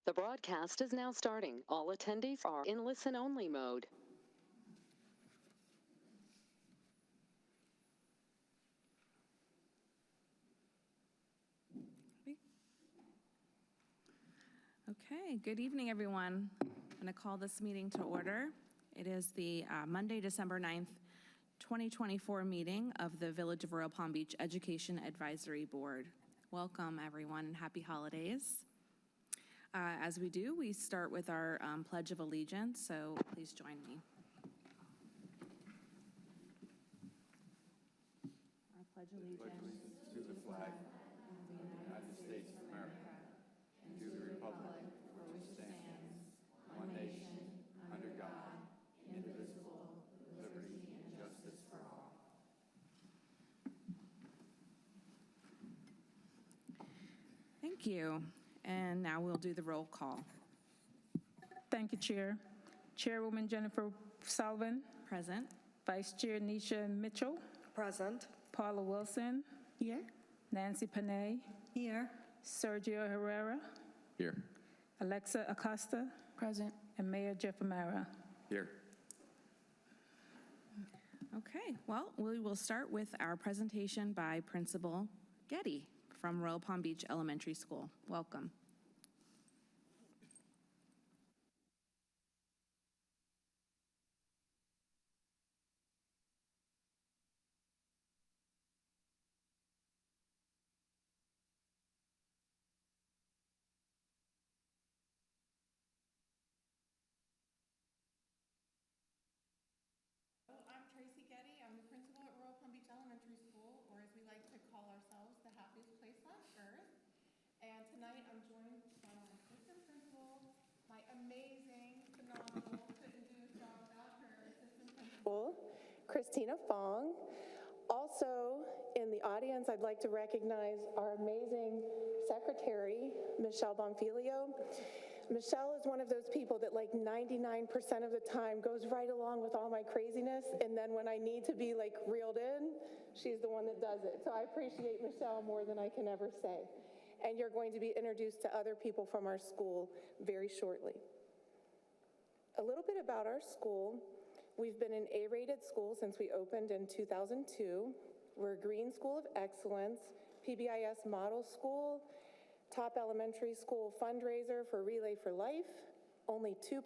The broadcast is now starting. All attendees are in listen-only mode. Okay, good evening, everyone. I'm going to call this meeting to order. It is the Monday, December 9th, 2024 meeting of the Village of Royal Palm Beach Education Advisory Board. Welcome, everyone, and happy holidays. As we do, we start with our Pledge of Allegiance, so please join me. I pledge allegiance to the flag of the United States of America and to the republic for which it stands, one nation, under God, indivisible, with liberty and justice for all. Thank you. And now we'll do the roll call. Thank you, Chair. Chairwoman Jennifer Sullivan. Present. Vice Chair Nisha Mitchell. Present. Paula Wilson. Here. Nancy Panay. Here. Sergio Herrera. Here. Alexa Acosta. Present. And Mayor Jeff Amara. Here. Okay, well, we will start with our presentation by Principal Getty from Royal Palm Beach Elementary School. Welcome. I'm Tracy Getty. I'm the principal at Royal Palm Beach Elementary School, or as we like to call ourselves, the happiest place on earth. And tonight I'm joined by my assistant principal, my amazing, phenomenal, couldn't do this job without her assistant principal, Christina Fong. Also in the audience, I'd like to recognize our amazing secretary, Michelle Bonfilio. Michelle is one of those people that like 99% of the time goes right along with all my craziness, and then when I need to be like reeled in, she's the one that does it. So I appreciate Michelle more than I can ever say. And you're going to be introduced to other people from our school very shortly. A little bit about our school. We've been an A-rated school since we opened in 2002. We're a Green School of Excellence, PBIS Model School, top elementary school fundraiser for Relay for Life, only 2%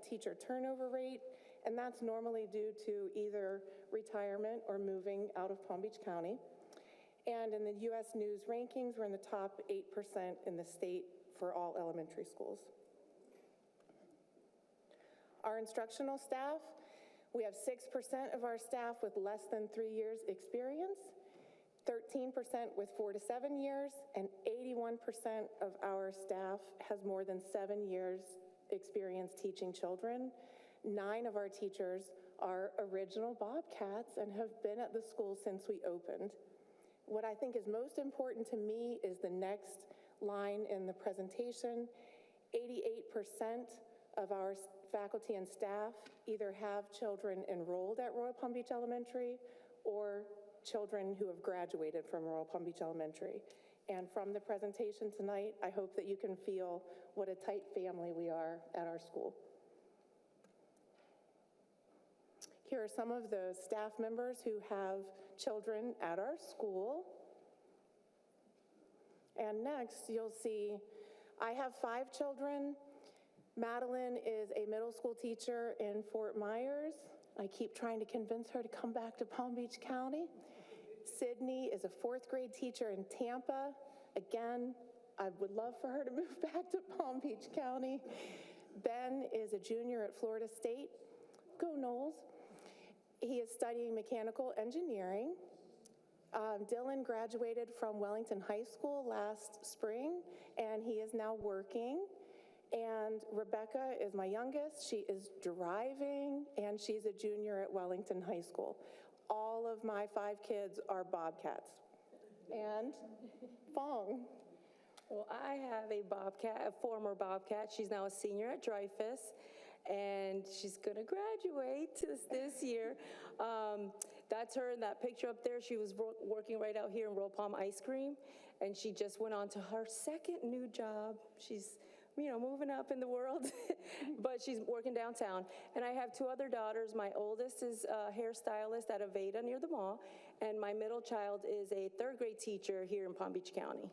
teacher turnover rate, and that's normally due to either retirement or moving out of Palm Beach County. And in the U.S. News rankings, we're in the top 8% in the state for all elementary schools. Our instructional staff, we have 6% of our staff with less than 3 years experience, 13% with 4 to 7 years, and 81% of our staff has more than 7 years experience teaching children. 9 of our teachers are original Bobcats and have been at the school since we opened. What I think is most important to me is the next line in the presentation. 88% of our faculty and staff either have children enrolled at Royal Palm Beach Elementary or children who have graduated from Royal Palm Beach Elementary. And from the presentation tonight, I hope that you can feel what a tight family we are at our school. Here are some of the staff members who have children at our school. And next, you'll see, I have 5 children. Madeline is a middle school teacher in Fort Myers. I keep trying to convince her to come back to Palm Beach County. Sydney is a 4th grade teacher in Tampa. Again, I would love for her to move back to Palm Beach County. Ben is a junior at Florida State. Go Noles. He is studying mechanical engineering. Dylan graduated from Wellington High School last spring, and he is now working. And Rebecca is my youngest. She is driving, and she's a junior at Wellington High School. All of my 5 kids are Bobcats. And Fong. Well, I have a Bobcat, a former Bobcat. She's now a senior at Dreyfus, and she's gonna graduate this year. That's her in that picture up there. She was working right out here in Royal Palm Ice Cream, and she just went on to her 2nd new job. She's moving up in the world, but she's working downtown. And I have two other daughters. My oldest is a hairstylist at Aveda near the mall, and my middle child is a third grade teacher here in Palm Beach County.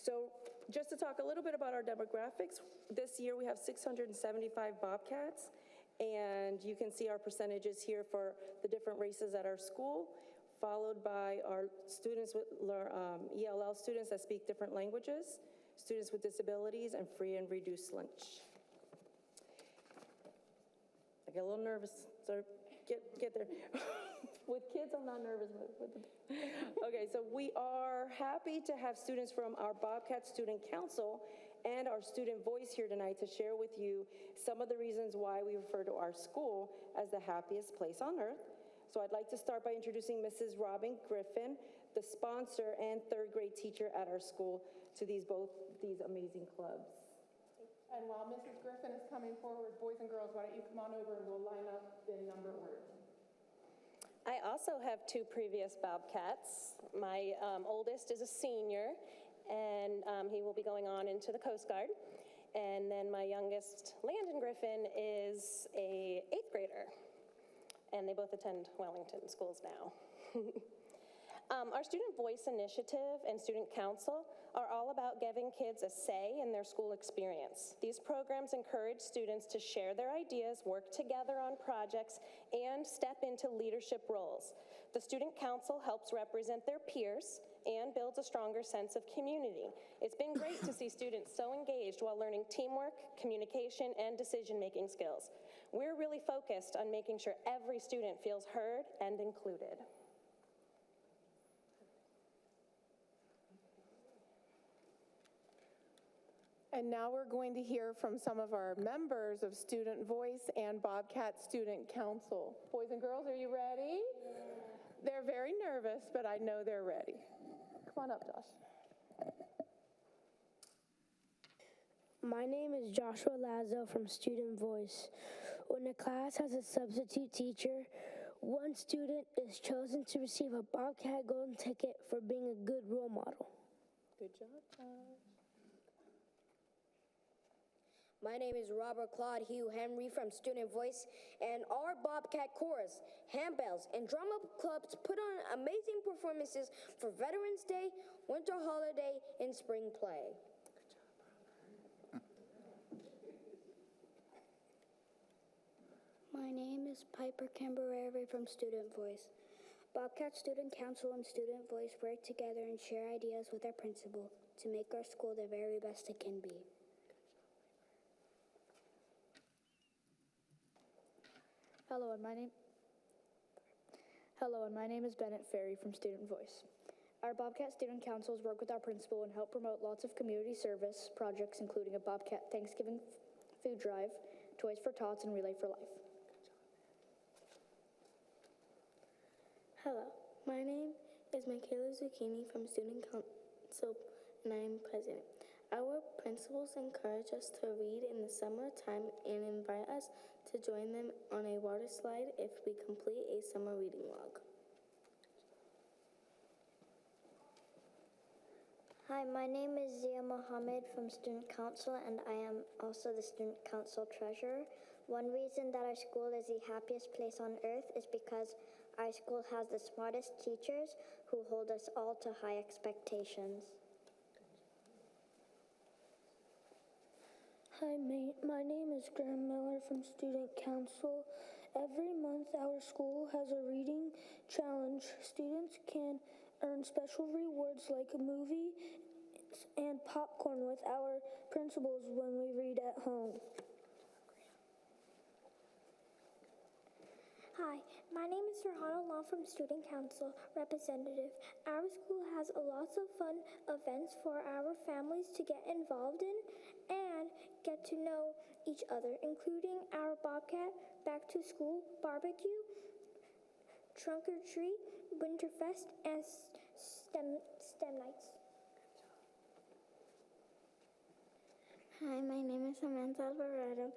So just to talk a little bit about our demographics, this year we have 675 Bobcats, and you can see our percentages here for the different races at our school, followed by our students with ELL students that speak different languages, students with disabilities, and free and reduced lunch. I get a little nervous, so get there. With kids, I'm not nervous. Okay, so we are happy to have students from our Bobcat Student Council and our Student Voice here tonight to share with you some of the reasons why we refer to our school as the happiest place on earth. So I'd like to start by introducing Mrs. Robin Griffin, the sponsor and third grade teacher at our school, to these amazing clubs. And while Mrs. Griffin is coming forward, boys and girls, why don't you come on over and we'll line up in number order. I also have two previous Bobcats. My oldest is a senior, and he will be going on into the Coast Guard. And then my youngest, Landon Griffin, is a 8th grader, and they both attend Wellington schools now. Our Student Voice Initiative and Student Council are all about giving kids a say in their school experience. These programs encourage students to share their ideas, work together on projects, and step into leadership roles. The Student Council helps represent their peers and builds a stronger sense of community. It's been great to see students so engaged while learning teamwork, communication, and decision-making skills. We're really focused on making sure every student feels heard and included. And now we're going to hear from some of our members of Student Voice and Bobcat Student Council. Boys and girls, are you ready? Yeah. They're very nervous, but I know they're ready. Come on up, Josh. My name is Joshua Lazo from Student Voice. When a class has a substitute teacher, one student is chosen to receive a Bobcat Golden Ticket for being a good role model. Good job, Josh. My name is Robert Claude Hugh Henry from Student Voice, and our Bobcat Chorus, handbells, and drama clubs put on amazing performances for Veterans Day, Winter Holiday, and Spring Play. My name is Piper Camberere from Student Voice. Bobcat Student Council and Student Voice work together and share ideas with our principal to make our school the very best it can be. Hello, and my name is Bennett Ferry from Student Voice. Our Bobcat Student Councils work with our principal and help promote lots of community service projects, including a Bobcat Thanksgiving food drive, Toys for Tots, and Relay for Life. Hello, my name is Michaela Zucchini from Student Council, and I am president. Our principals encourage us to read in the summertime and invite us to join them on a water slide if we complete a summer reading log. Hi, my name is Zia Mohammed from Student Council, and I am also the Student Council Treasurer. One reason that our school is the happiest place on earth is because our school has the smartest teachers who hold us all to high expectations. Hi, my name is Graham Miller from Student Council. Every month, our school has a reading challenge. Students can earn special rewards like a movie and popcorn with our principals when we read at home. Hi, my name is Farhana Law from Student Council Representative. Our school has lots of fun events for our families to get involved in and get to know each other, including our Bobcat Back to School Barbecue, Trunk or Treat, Winterfest, and STEM Nights. Hi, my name is Samantha Alvarado.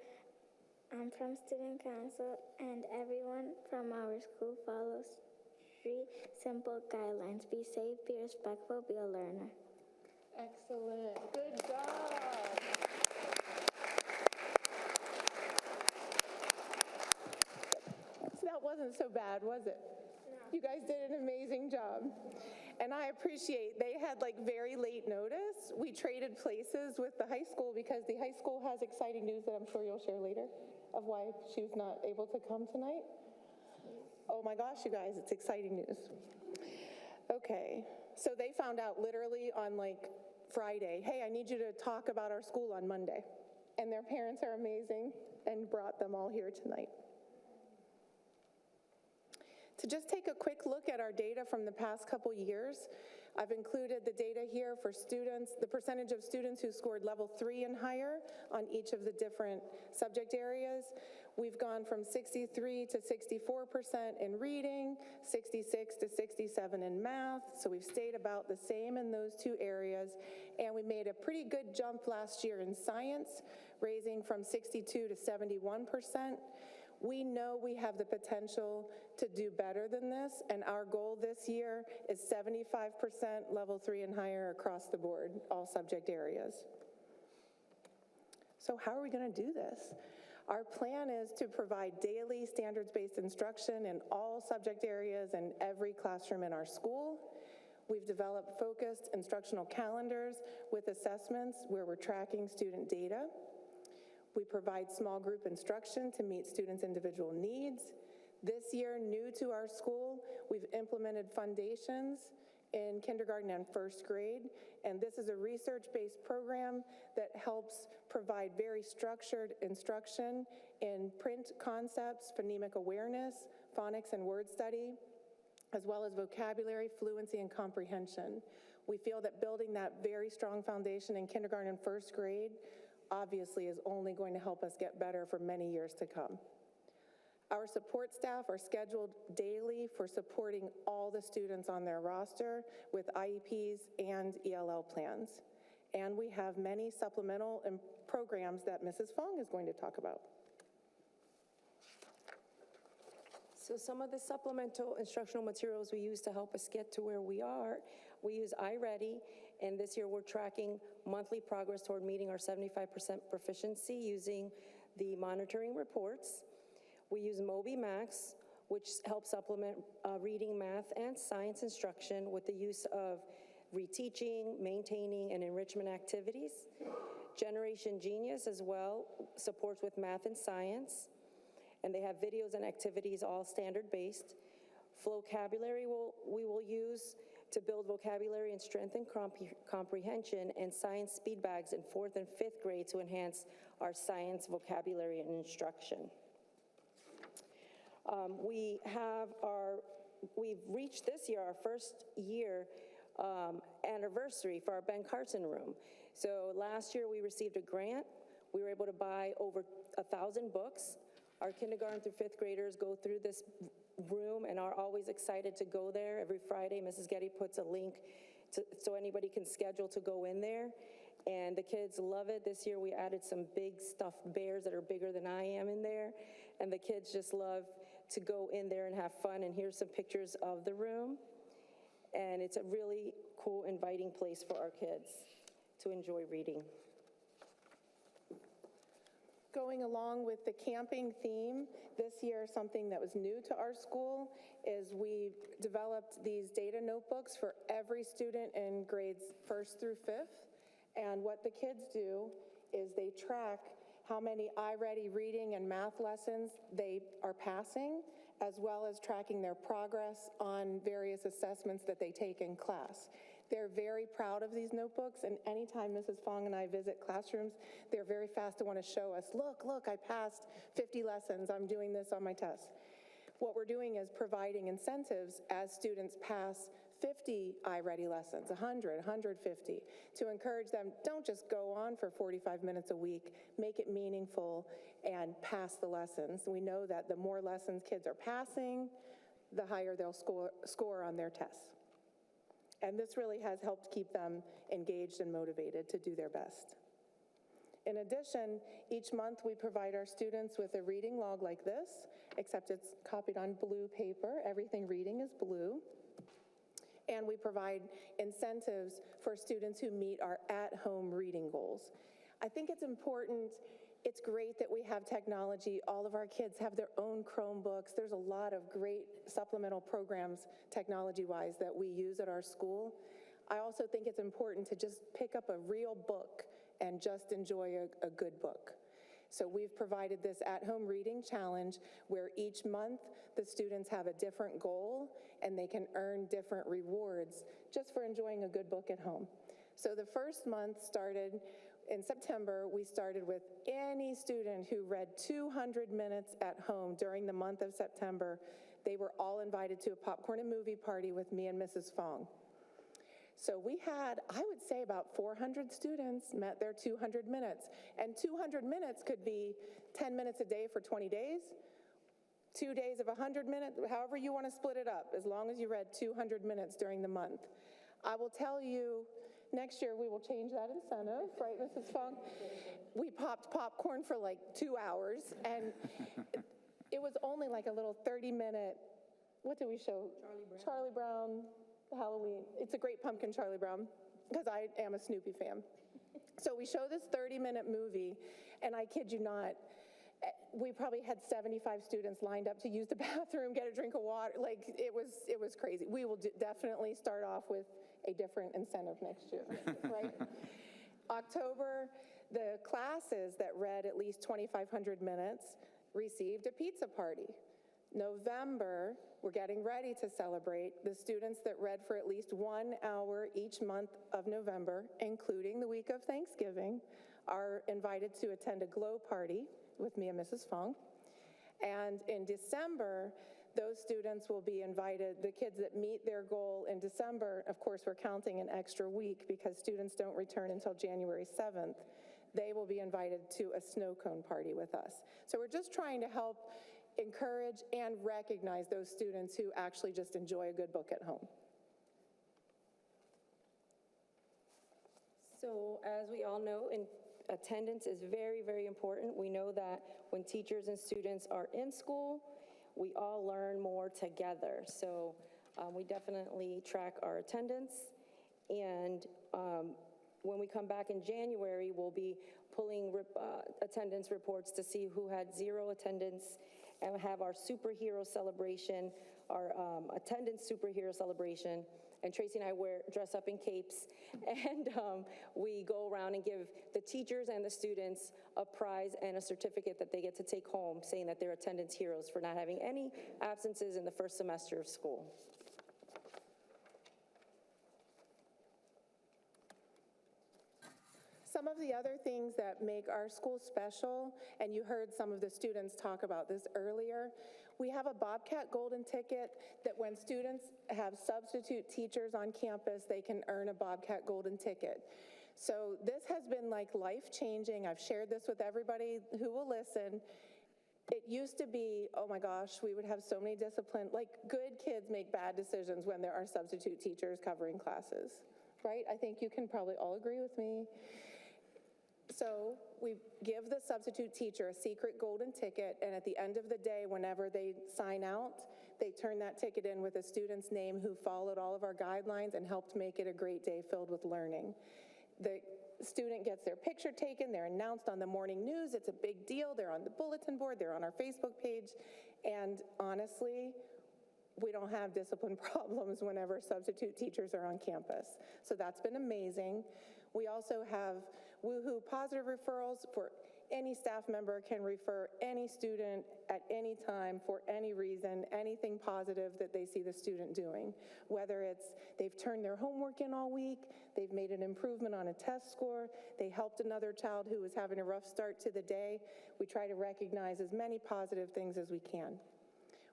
I'm from Student Council, and everyone from our school follows 3 simple guidelines. Be safe, be respectful, be a learner. Excellent. Good job. So that wasn't so bad, was it? You guys did an amazing job. And I appreciate, they had like very late notice. We traded places with the high school because the high school has exciting news that I'm sure you'll share later of why she was not able to come tonight. Oh my gosh, you guys, it's exciting news. Okay, so they found out literally on like Friday, hey, I need you to talk about our school on Monday. And their parents are amazing and brought them all here tonight. To just take a quick look at our data from the past couple years, I've included the data here for students, the percentage of students who scored level 3 and higher on each of the different subject areas. We've gone from 63 to 64% in reading, 66 to 67 in math, so we've stayed about the same in those two areas, and we made a pretty good jump last year in science, raising from 62 to 71%. We know we have the potential to do better than this, and our goal this year is 75% level 3 and higher across the board, all subject areas. So how are we going to do this? Our plan is to provide daily standards-based instruction in all subject areas in every classroom in our school. We've developed focused instructional calendars with assessments where we're tracking student data. We provide small group instruction to meet students' individual needs. This year, new to our school, we've implemented foundations in kindergarten and first grade, and this is a research-based program that helps provide very structured instruction in print concepts, phonemic awareness, phonics and word study, as well as vocabulary, fluency, and comprehension. We feel that building that very strong foundation in kindergarten and first grade obviously is only going to help us get better for many years to come. Our support staff are scheduled daily for supporting all the students on their roster with IEPs and ELL plans. And we have many supplemental programs that Mrs. Fong is going to talk about. So some of the supplemental instructional materials we use to help us get to where we are, we use iReady, and this year we're tracking monthly progress toward meeting our 75% proficiency using the monitoring reports. We use MobyMax, which helps supplement reading, math, and science instruction with the use of reteaching, maintaining, and enrichment activities. Generation Genius as well supports with math and science, and they have videos and activities all standard-based. Flowcabulary we will use to build vocabulary and strengthen comprehension, and science speed bags in 4th and 5th grade to enhance our science vocabulary and instruction. We've reached this year our first year anniversary for our Ben Carson room. So last year we received a grant. We were able to buy over 1,000 books. Our kindergarten through 5th graders go through this room and are always excited to go there. Every Friday, Mrs. Getty puts a link so anybody can schedule to go in there. And the kids love it. This year we added some big stuffed bears that are bigger than I am in there. And the kids just love to go in there and have fun. And here's some pictures of the room. And it's a really cool, inviting place for our kids to enjoy reading. Going along with the camping theme, this year something that was new to our school is we developed these data notebooks for every student in grades 1st through 5th. And what the kids do is they track how many iReady reading and math lessons they are passing, as well as tracking their progress on various assessments that they take in class. They're very proud of these notebooks, and anytime Mrs. Fong and I visit classrooms, they're very fast to want to show us, look, I passed 50 lessons, I'm doing this on my test. What we're doing is providing incentives as students pass 50 iReady lessons, 100, 150, to encourage them, don't just go on for 45 minutes a week, make it meaningful and pass the lessons. We know that the more lessons kids are passing, the higher they'll score on their tests. And this really has helped keep them engaged and motivated to do their best. In addition, each month we provide our students with a reading log like this, except it's copied on blue paper. Everything reading is blue. And we provide incentives for students who meet our at-home reading goals. I think it's important. It's great that we have technology. All of our kids have their own Chromebooks. There's a lot of great supplemental programs, technology-wise, that we use at our school. I also think it's important to just pick up a real book and just enjoy a good book. So we've provided this at-home reading challenge where each month the students have a different goal and they can earn different rewards just for enjoying a good book at home. So the first month started in September. We started with any student who read 200 minutes at home during the month of September. They were all invited to a popcorn and movie party with me and Mrs. Fong. So we had, I would say, about 400 students met their 200 minutes. And 200 minutes could be 10 minutes a day for 20 days, 2 days of 100 minutes, however you want to split it up, as long as you read 200 minutes during the month. I will tell you, next year we will change that incentive, right, Mrs. Fong? We popped popcorn for like 2 hours, and it was only like a little 30-minute, what did we show? Charlie Brown. Halloween. It's a great pumpkin, Charlie Brown, because I am a Snoopy fan. So we show this 30-minute movie, and I kid you not, we probably had 75 students lined up to use the bathroom, get a drink of water. Like, it was crazy. We will definitely start off with a different incentive next year, right? October, the classes that read at least 2,500 minutes received a pizza party. November, we're getting ready to celebrate. The students that read for at least 1 hour each month of November, including the week of Thanksgiving, are invited to attend a glow party with me and Mrs. Fong. And in December, those students will be invited, the kids that meet their goal in December, of course, we're counting an extra week because students don't return until January 7th, they will be invited to a snow cone party with us. So we're just trying to help encourage and recognize those students who actually just enjoy a good book at home. So as we all know, attendance is very, very important. We know that when teachers and students are in school, we all learn more together. So we definitely track our attendance. And when we come back in January, we'll be pulling attendance reports to see who had 0 attendance, and have our superhero celebration, our attendance superhero celebration. And Tracy and I dress up in capes, and we go around and give the teachers and the students a prize and a certificate that they get to take home, saying that they're attendance heroes for not having any absences in the first semester of school. Some of the other things that make our school special, and you heard some of the students talk about this earlier, we have a Bobcat Golden Ticket that when students have substitute teachers on campus, they can earn a Bobcat Golden Ticket. So this has been like life-changing. I've shared this with everybody who will listen. It used to be, oh my gosh, we would have so many discipline, like good kids make bad decisions when there are substitute teachers covering classes, right? I think you can probably all agree with me. So we give the substitute teacher a secret golden ticket, and at the end of the day, whenever they sign out, they turn that ticket in with a student's name who followed all of our guidelines and helped make it a great day filled with learning. The student gets their picture taken, they're announced on the morning news, it's a big deal, they're on the bulletin board, they're on our Facebook page, and honestly, we don't have discipline problems whenever substitute teachers are on campus. So that's been amazing. We also have Woohoo positive referrals for any staff member can refer any student at any time for any reason, anything positive that they see the student doing. Whether it's they've turned their homework in all week, they've made an improvement on a test score, they helped another child who was having a rough start to the day. We try to recognize as many positive things as we can.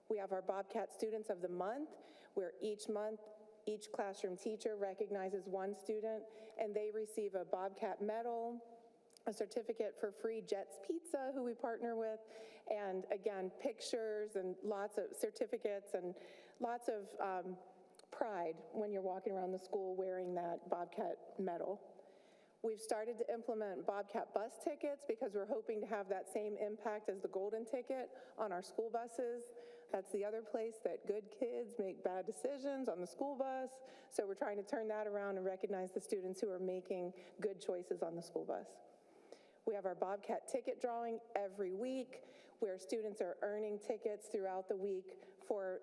We have our Bobcat Students of the Month, where each month, each classroom teacher recognizes one student, and they receive a Bobcat medal, a certificate for free Jets Pizza, who we partner with, and again, pictures and lots of certificates and lots of pride when you're walking around the school wearing that Bobcat medal. We've started to implement Bobcat bus tickets because we're hoping to have that same impact as the golden ticket on our school buses. That's the other place that good kids make bad decisions, on the school bus. So we're trying to turn that around and recognize the students who are making good choices on the school bus. We have our Bobcat ticket drawing every week where students are earning tickets throughout the week for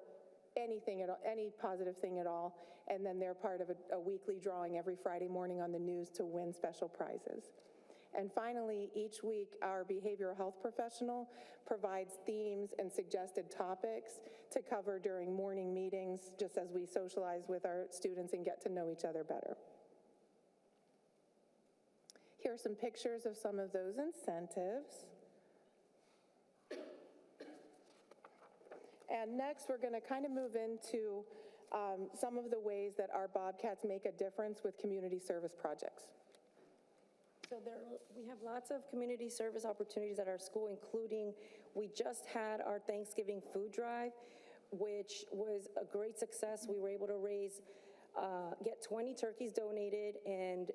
anything at all, any positive thing at all, and then they're part of a weekly drawing every Friday morning on the news to win special prizes. And finally, each week, our behavioral health professional provides themes and suggested topics to cover during morning meetings, just as we socialize with our students and get to know each other better. Here are some pictures of some of those incentives. And next, we're going to kind of move into some of the ways that our Bobcats make a difference with community service projects. So we have lots of community service opportunities at our school, including we just had our Thanksgiving food drive, which was a great success. We were able to get 20 turkeys donated, and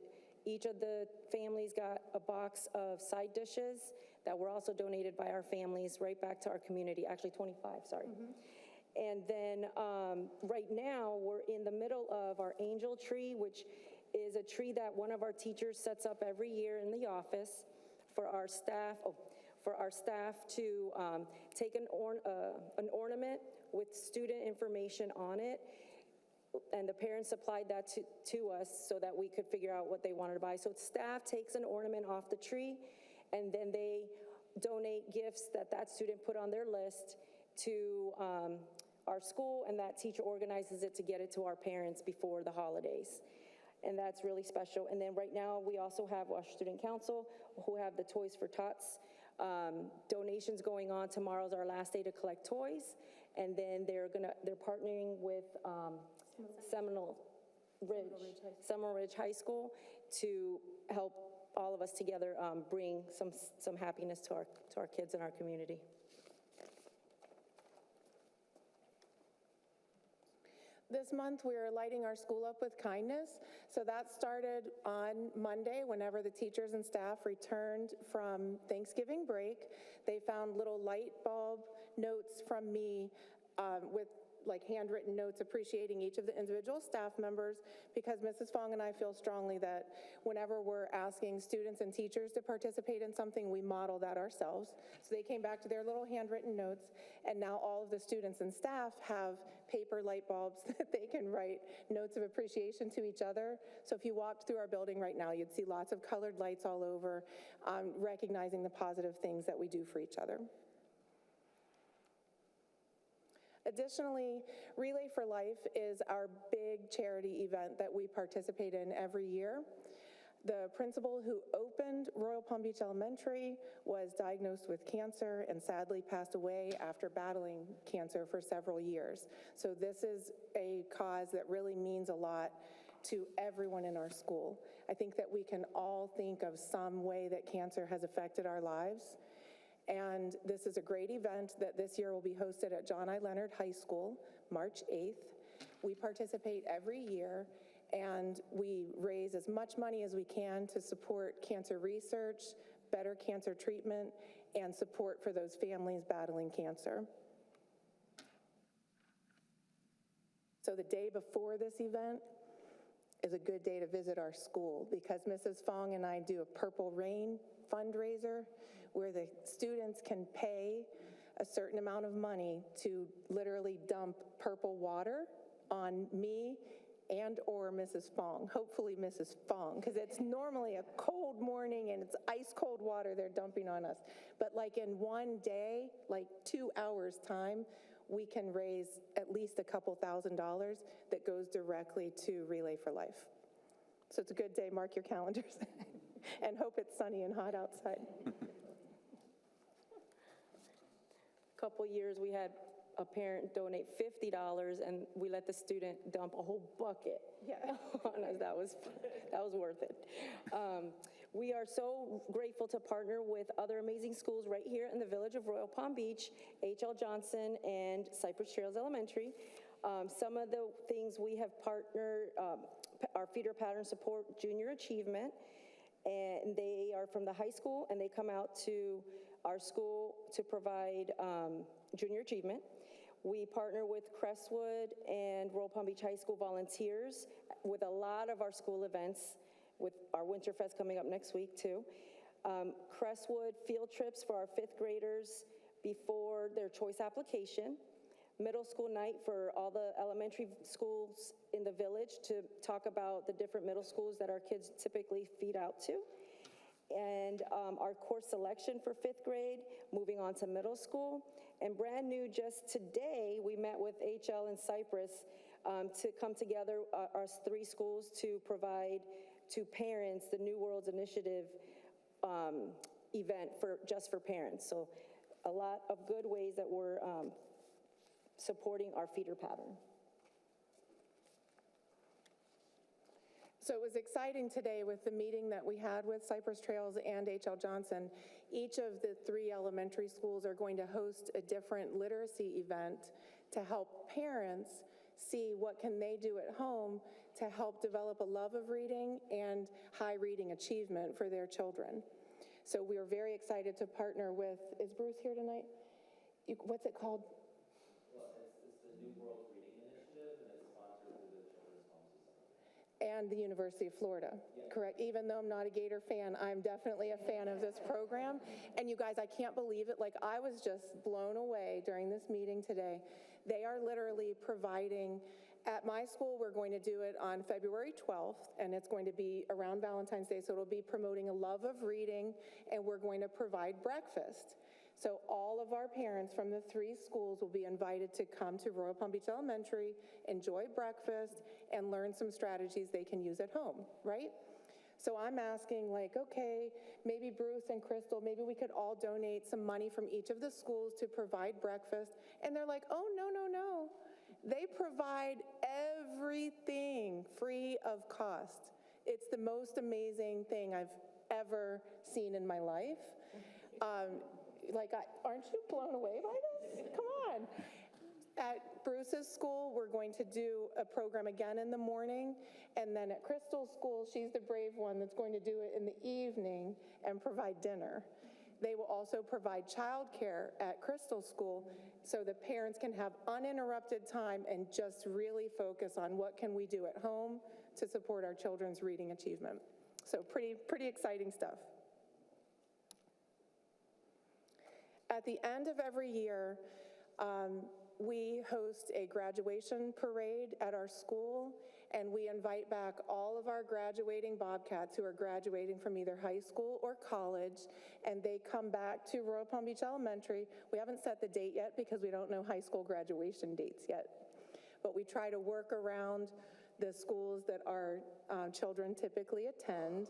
each of the families got a box of side dishes that were also donated by our families right back to our community, actually 25, sorry. And then right now, we're in the middle of our angel tree, which is a tree that one of our teachers sets up every year in the office for our staff, to take an ornament with student information on it. And the parents supplied that to us so that we could figure out what they wanted to buy. So staff takes an ornament off the tree, and then they donate gifts that student put on their list to our school, and that teacher organizes it to get it to our parents before the holidays. And that's really special. And then right now, we also have our student council who have the Toys for Tots donations going on. Tomorrow's our last day to collect toys. And then they're partnering with Seminole Ridge High School to help all of us together bring some happiness to our kids in our community. This month, we're lighting our school up with kindness. So that started on Monday, whenever the teachers and staff returned from Thanksgiving break. They found little light bulb notes from me with like handwritten notes appreciating each of the individual staff members, because Mrs. Fong and I feel strongly that whenever we're asking students and teachers to participate in something, we model that ourselves. So they came back to their little handwritten notes, and now all of the students and staff have paper light bulbs that they can write notes of appreciation to each other. So if you walked through our building right now, you'd see lots of colored lights all over, recognizing the positive things that we do for each other. Additionally, Relay for Life is our big charity event that we participate in every year. The principal who opened Royal Palm Beach Elementary was diagnosed with cancer and sadly passed away after battling cancer for several years. So this is a cause that really means a lot to everyone in our school. I think that we can all think of some way that cancer has affected our lives. And this is a great event that this year will be hosted at John I. Leonard High School, March 8th. We participate every year, and we raise as much money as we can to support cancer research, better cancer treatment, and support for those families battling cancer. So the day before this event is a good day to visit our school, because Mrs. Fong and I do a Purple Rain fundraiser where the students can pay a certain amount of money to literally dump purple water on me and or Mrs. Fong, hopefully Mrs. Fong, because it's normally a cold morning and it's ice cold water they're dumping on us. But like in one day, like 2 hours time, we can raise at least a couple $1,000s that goes directly to Relay for Life. So it's a good day, mark your calendars, and hope it's sunny and hot outside. Couple years, we had a parent donate $50, and we let the student dump a whole bucket on us. That was worth it. We are so grateful to partner with other amazing schools right here in the village of Royal Palm Beach, H.L. Johnson and Cypress Trails Elementary. Some of the things we have partnered, our feeder pattern support junior achievement, and they are from the high school, and they come out to our school to provide junior achievement. We partner with Crestwood and Royal Palm Beach High School volunteers with a lot of our school events, with our Winterfest coming up next week too. Crestwood field trips for our 5th graders before their choice application. Middle school night for all the elementary schools in the village to talk about the different middle schools that our kids typically feed out to. And our course selection for 5th grade, moving on to middle school. And brand new, just today, we met with HL and Cypress to come together, our 3 schools, to provide to parents the New Worlds Initiative event just for parents. So a lot of good ways that we're supporting our feeder pattern. So it was exciting today with the meeting that we had with Cypress Trails and H.L. Johnson. Each of the 3 elementary schools are going to host a different literacy event to help parents see what can they do at home to help develop a love of reading and high reading achievement for their children. So we are very excited to partner with, is Bruce here tonight? What's it called? Well, it's the New World Reading Initiative, and it's sponsored through the Children's Home Society. And the University of Florida, correct? Even though I'm not a Gator fan, I'm definitely a fan of this program. And you guys, I can't believe it. Like, I was just blown away during this meeting today. They are literally providing, at my school, we're going to do it on February 12th, and it's going to be around Valentine's Day, so it'll be promoting a love of reading, and we're going to provide breakfast. So all of our parents from the 3 schools will be invited to come to Royal Palm Beach Elementary, enjoy breakfast, and learn some strategies they can use at home, right? So I'm asking, like, okay, maybe Bruce and Crystal, maybe we could all donate some money from each of the schools to provide breakfast. And they're like, oh, no, no, no. They provide everything free of cost. It's the most amazing thing I've ever seen in my life. Aren't you blown away by this? Come on. At Bruce's school, we're going to do a program again in the morning, and then at Crystal's school, she's the brave one that's going to do it in the evening and provide dinner. They will also provide childcare at Crystal's school so the parents can have uninterrupted time and just really focus on what can we do at home to support our children's reading achievement. So pretty exciting stuff. At the end of every year, we host a graduation parade at our school, and we invite back all of our graduating Bobcats who are graduating from either high school or college, and they come back to Royal Palm Beach Elementary. We haven't set the date yet because we don't know high school graduation dates yet, but we try to work around the schools that our children typically attend.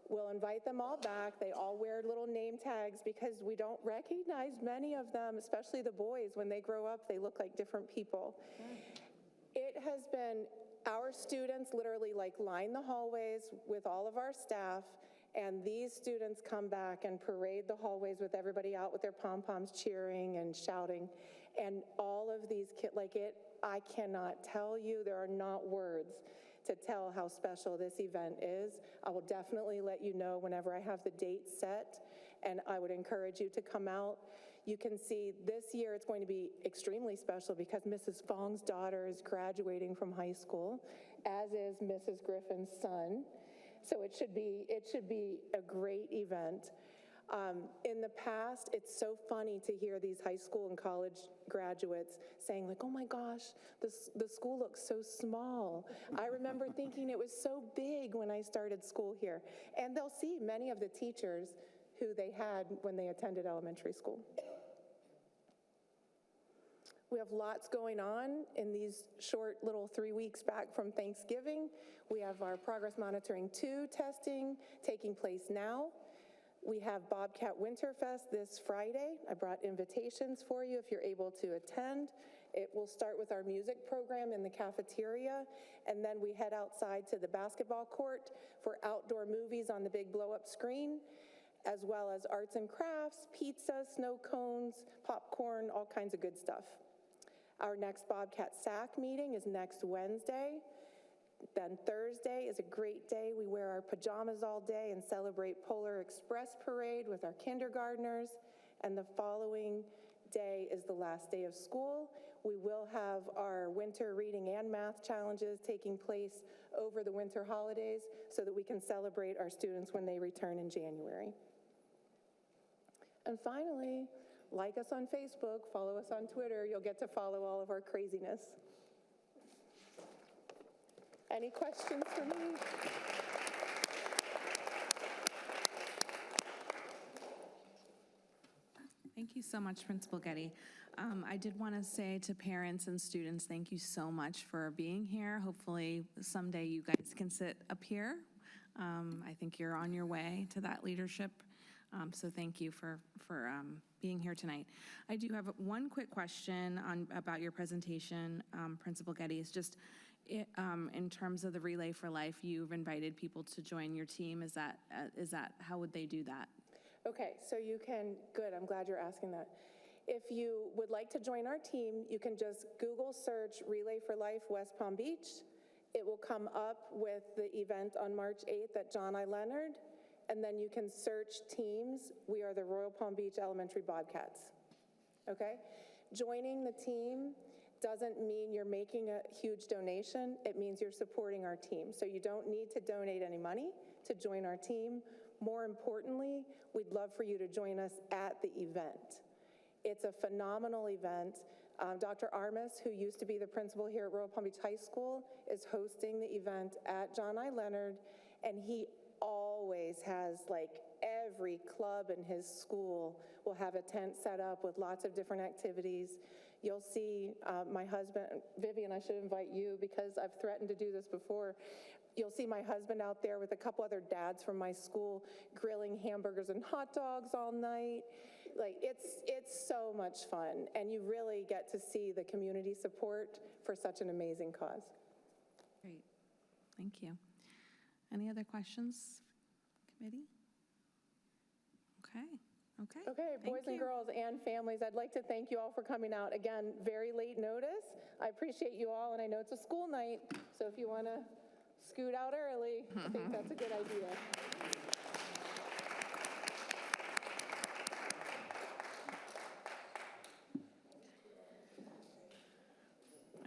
We'll invite them all back. They all wear little name tags because we don't recognize many of them, especially the boys. When they grow up, they look like different people. It has been our students literally line the hallways with all of our staff, and these students come back and parade the hallways with everybody out with their pom-poms cheering and shouting. And all of these kids, I cannot tell you, there are not words to tell how special this event is. I will definitely let you know whenever I have the date set, and I would encourage you to come out. You can see this year it's going to be extremely special because Mrs. Fong's daughter is graduating from high school, as is Mrs. Griffin's son. So it should be a great event. In the past, it's so funny to hear these high school and college graduates saying oh my gosh, the school looks so small. I remember thinking it was so big when I started school here. And they'll see many of the teachers who they had when they attended elementary school. We have lots going on in these short little 3 weeks back from Thanksgiving. We have our Progress Monitoring 2 testing taking place now. We have Bobcat Winterfest this Friday. I brought invitations for you if you're able to attend. It will start with our music program in the cafeteria, and then we head outside to the basketball court for outdoor movies on the big blow-up screen, as well as arts and crafts, pizza, snow cones, popcorn, all kinds of good stuff. Our next Bobcat SAC meeting is next Wednesday. Then Thursday is a great day. We wear our pajamas all day and celebrate Polar Express Parade with our kindergartners. And the following day is the last day of school. We will have our winter reading and math challenges taking place over the winter holidays so that we can celebrate our students when they return in January. And finally, like us on Facebook, follow us on Twitter. You'll get to follow all of our craziness. Any questions for me? Thank you so much, Principal Getty. I did want to say to parents and students, thank you so much for being here. Hopefully someday you guys can sit up here. I think you're on your way to that leadership. So thank you for being here tonight. I do have one quick question about your presentation, Principal Getty. It's just in terms of the Relay for Life, you've invited people to join your team. Is that how would they do that? Okay, so you can, good, I'm glad you're asking that. If you would like to join our team, you can just Google search Relay for Life West Palm Beach. It will come up with the event on March 8th at John I. Leonard, and then you can search teams. We are the Royal Palm Beach Elementary Bobcats, okay? Joining the team doesn't mean you're making a huge donation. It means you're supporting our team. So you don't need to donate any money to join our team. More importantly, we'd love for you to join us at the event. It's a phenomenal event. Dr. Armis, who used to be the principal here at Royal Palm Beach High School, is hosting the event at John I. Leonard, and he always has, like, every club in his school will have a tent set up with lots of different activities. You'll see my husband, Vivian, I should invite you because I've threatened to do this before. You'll see my husband out there with a couple other dads from my school grilling hamburgers and hot dogs all night. Like, it's so much fun, and you really get to see the community support for such an amazing cause. Great, thank you. Any other questions, committee? Okay. Okay, boys and girls and families, I'd like to thank you all for coming out. Again, very late notice. I appreciate you all, and I know it's a school night, so if you want to scoot out early, I think that's a good idea.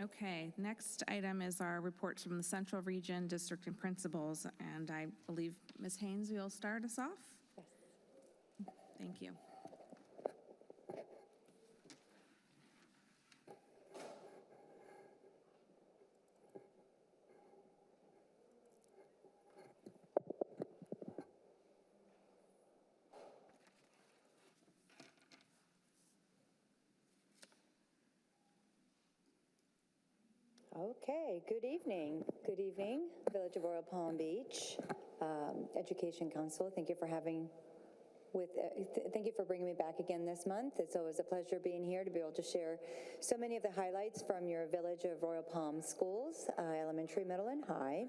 Okay, next item is our reports from the Central Region District and Principals, and I believe Ms. Haynes, you'll start us off? Yes. Thank you. Okay, good evening. Good evening, Village of Royal Palm Beach Education Council. Thank you for thank you for bringing me back again this month. It's always a pleasure being here to be able to share so many of the highlights from your Village of Royal Palm schools, elementary, middle, and high.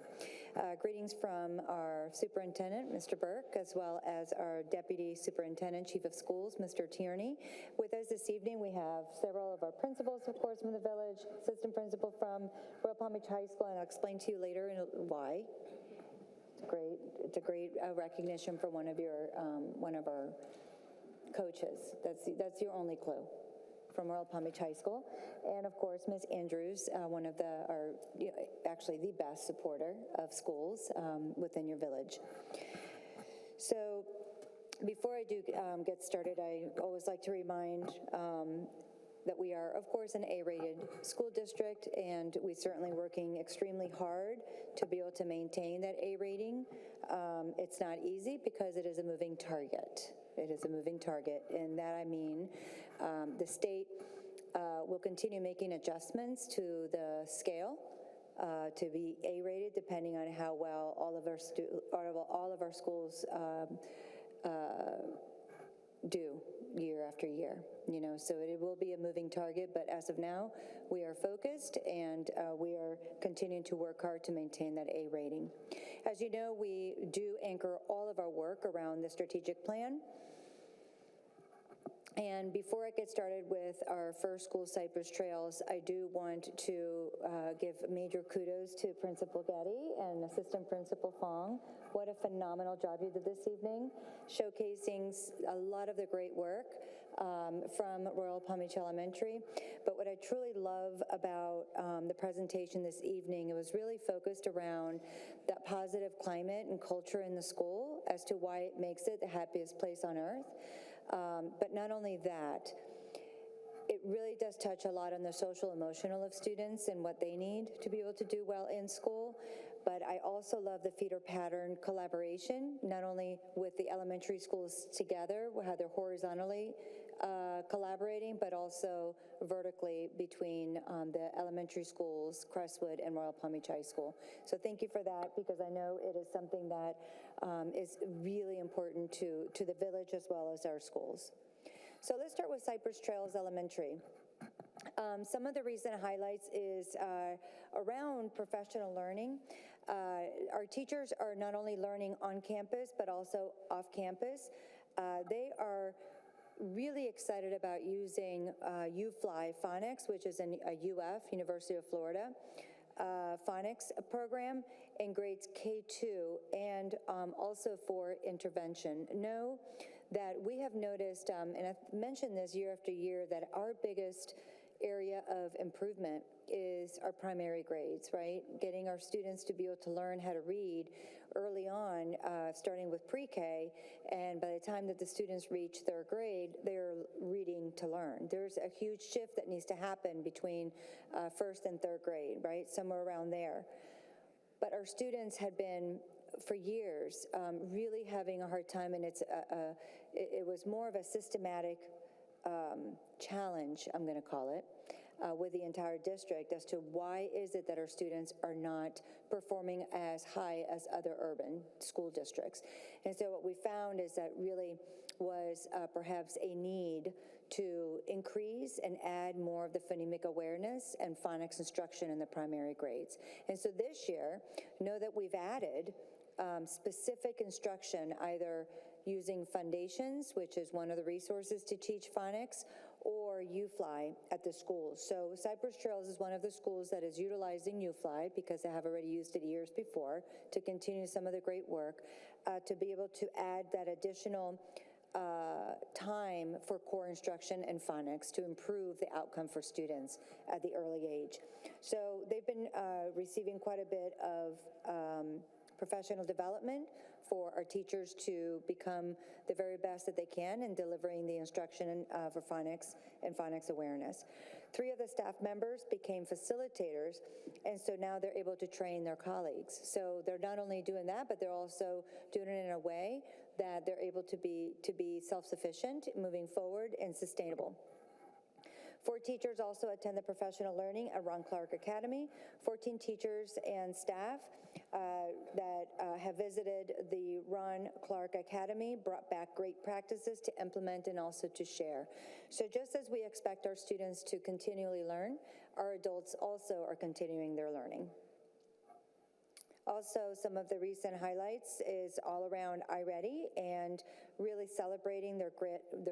Greetings from our superintendent, Mr. Burke, as well as our deputy superintendent, chief of schools, Mr. Tierney. With us this evening, we have several of our principals, of course, from the village, assistant principal from Royal Palm Beach High School, and I'll explain to you later why. It's a great recognition for one of our coaches. That's your only clue from Royal Palm Beach High School. And of course, Ms. Andrews, actually the best supporter of schools within your village. So before I do get started, I always like to remind that we are, of course, an A-rated school district, and we're certainly working extremely hard to be able to maintain that A rating. It's not easy because it is a moving target. It is a moving target, and that I mean the state will continue making adjustments to the scale to be A-rated, depending on how well all of our schools do year after year, so it will be a moving target, but as of now, we are focused and we are continuing to work hard to maintain that A rating. As you know, we do anchor all of our work around the strategic plan, And before I get started with our first school, Cypress Trails, I do want to give major kudos to Principal Getty and Assistant Principal Fong. What a phenomenal job you did this evening, showcasing a lot of the great work from Royal Palm Beach Elementary. But what I truly love about the presentation this evening, it was really focused around that positive climate and culture in the school as to why it makes it the happiest place on earth. But not only that, it really does touch a lot on the social emotional of students and what they need to be able to do well in school. But I also love the feeder pattern collaboration, not only with the elementary schools together, how they're horizontally collaborating, but also vertically between the elementary schools, Crestwood and Royal Palm Beach High School. So thank you for that, because I know it is something that is really important to the village as well as our schools. So let's start with Cypress Trails Elementary. Some of the recent highlights is around professional learning. Our teachers are not only learning on campus, but also off campus. They are really excited about using UFly Phonics, which is a UF, University of Florida, phonics program in grades K2 and also for intervention. Know that we have noticed, and I've mentioned this year after year, that our biggest area of improvement is our primary grades, right? Getting our students to be able to learn how to read early on, starting with pre-K, and by the time that the students reach third grade, they're reading to learn. There's a huge shift that needs to happen between first and third grade, right? Somewhere around there. But our students had been, for years, really having a hard time, and it was more of a systematic challenge, I'm going to call it, with the entire district as to why is it that our students are not performing as high as other urban school districts. And so what we found is that really was perhaps a need to increase and add more of the phonemic awareness and phonics instruction in the primary grades. And so this year, know that we've added specific instruction, either using Foundations, which is one of the resources to teach phonics, or UFly at the schools. So Cypress Trails is one of the schools that is utilizing UFly, because they have already used it years before, to continue some of the great work, to be able to add that additional time for core instruction and phonics to improve the outcome for students at the early age. So they've been receiving quite a bit of professional development for our teachers to become the very best that they can in delivering the instruction for phonics and phonics awareness. 3 of the staff members became facilitators, and so now they're able to train their colleagues. So they're not only doing that, but they're also doing it in a way that they're able to be self-sufficient moving forward and sustainable. 4 teachers also attend the professional learning at Ron Clark Academy. 14 teachers and staff that have visited the Ron Clark Academy brought back great practices to implement and also to share. So just as we expect our students to continually learn, our adults also are continuing their learning. Also, some of the recent highlights is all around iReady and really celebrating their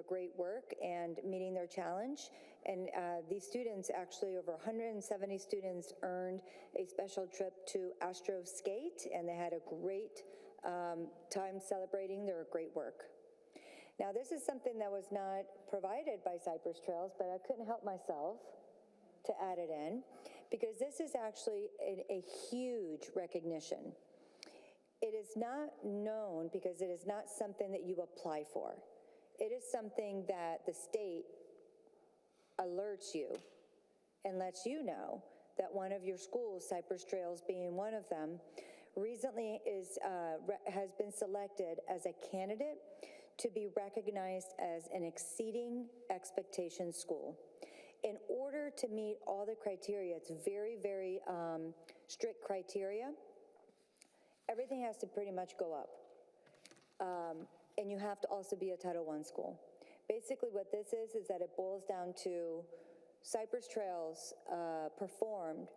great work and meeting their challenge. And these students, actually over 170 students, earned a special trip to Astro Skate, and they had a great time celebrating their great work. Now, this is something that was not provided by Cypress Trails, but I couldn't help myself to add it in, because this is actually a huge recognition. It is not known because it is not something that you apply for. It is something that the state alerts you and lets you know that one of your schools, Cypress Trails being one of them, recently has been selected as a candidate to be recognized as an exceeding expectations school. In order to meet all the criteria, it's very, very strict criteria, everything has to pretty much go up. And you have to also be a Title I school. Basically what this is that it boils down to Cypress Trails performed